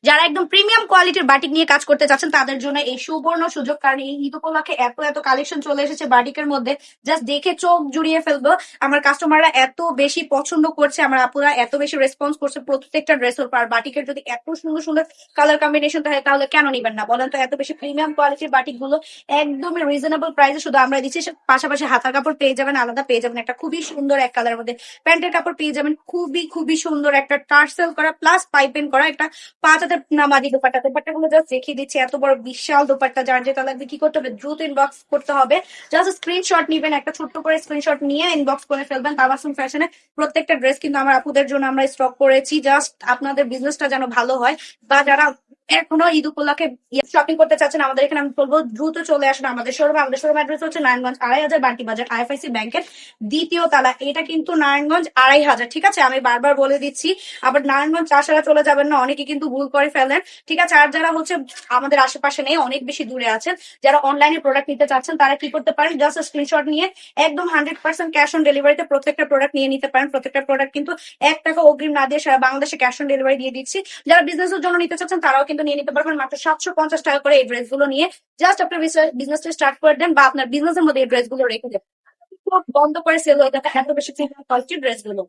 যারা একদম প্রিমিয়াম কোয়ালিটির বাটিক নিয়ে কাজ করতে চাচ্ছেন তাদের জন্য এই সুবর্ণ সুযোগ, কারণ এই ঈদ উপলক্ষে এত এত কালেকশন চলে এসেছে বাটিকের মধ্যে, জাস্ট দেখে চোখ জুড়িয়ে ফেলবো। আমার কাস্টমাররা এত বেশি পছন্দ করছে, আমার আপুরা এত বেশি রেসপন্স করছে প্রত্যেকটা ড্রেসের উপর। আর বাটিকের যদি এত সুন্দর সুন্দর কালার কম্বিনেশন থাকে তাহলে কেন নিবেন না বলেন তো? এত বেশি প্রিমিয়াম কোয়ালিটির বাটিক গুলো একদমই রিজনেবল প্রাইসে শুধু আমরা দিচ্ছি। পাশাপাশি হাতার কাপড় পেয়ে যাবেন আলাদা, পেয়ে যাবেন একটা খুবই সুন্দর এক কালারের মধ্যে প্যান্টের কাপড় পেয়ে যাবেন খুবই খুবই সুন্দর একটা টার্সেল করা প্লাস পাইপিং করা একটা 5 হাতের নামাজি দোপাট্টা। দোপাট্টা গুলো জাস্ট দেখিয়ে দিচ্ছি, এত বড় বিশাল দোপাট্টা। যার যেটা লাগবে কি করতে হবে, দ্রুত ইনবক্স করতে হবে। জাস্ট স্ক্রিনশট নিবেন, একটা ছোট্ট করে স্ক্রিনশট নিয়ে ইনবক্স করে ফেলবেন। তাবাসসুম ফ্যাশনে প্রত্যেকটা ড্রেস কিন্তু আমার আপুদের জন্য আমরা স্টক করেছি, জাস্ট আপনাদের বিজনেসটা যেন ভালো হয়। বা যারা এখনো ঈদ উপলক্ষে শপিং করতে চাচ্ছেন আমাদের এখানে, আমি বলবো দ্রুত চলে আসুন আমাদের শোরুমে। আমাদের শোরুম অ্যাড্রেস হচ্ছে নারায়ণগঞ্জ 2,500 বান্টি বাজার, আইএফআইসি ব্যাংকের দ্বিতীয় তালা। এটা কিন্তু নারায়ণগঞ্জ 2,500, ঠিক আছে? আমি বারবার বলে দিচ্ছি, আবার নারায়ণগঞ্জ চাষারা চলে যাবেন না, অনেকে কিন্তু ভুল করে ফেলেন, ঠিক আছে? আর যারা হচ্ছে আমাদের আশেপাশে নেই, অনেক বেশি দূরে আছেন, যারা অনলাইনে প্রোডাক্ট নিতে চাচ্ছেন তারা কি করতে পারেন, জাস্ট স্ক্রিনশট নিয়ে একদম 100% ক্যাশ অন ডেলিভারিতে প্রত্যেকটা প্রোডাক্ট নিয়ে নিতে পারেন। প্রত্যেকটা প্রোডাক্ট কিন্তু 1 টাকা অগ্রিম না দিয়ে সারা বাংলাদেশে ক্যাশ অন ডেলিভারি দিয়ে দিচ্ছি। যারা বিজনেসের জন্য নিতে চাচ্ছেন তারাও কিন্তু নিয়ে নিতে পারবেন মাত্র 750 টাকা করে এই ড্রেস গুলো নিয়ে। জাস্ট আপনার বিজনেসটা স্টার্ট করে দেন বা আপনার বিজনেসের মধ্যে এই ড্রেস গুলো রেখে দেন, বন্ধ করে সেল হয়ে যাবে এত বেশি কোয়ালিটির ড্রেস গুলো।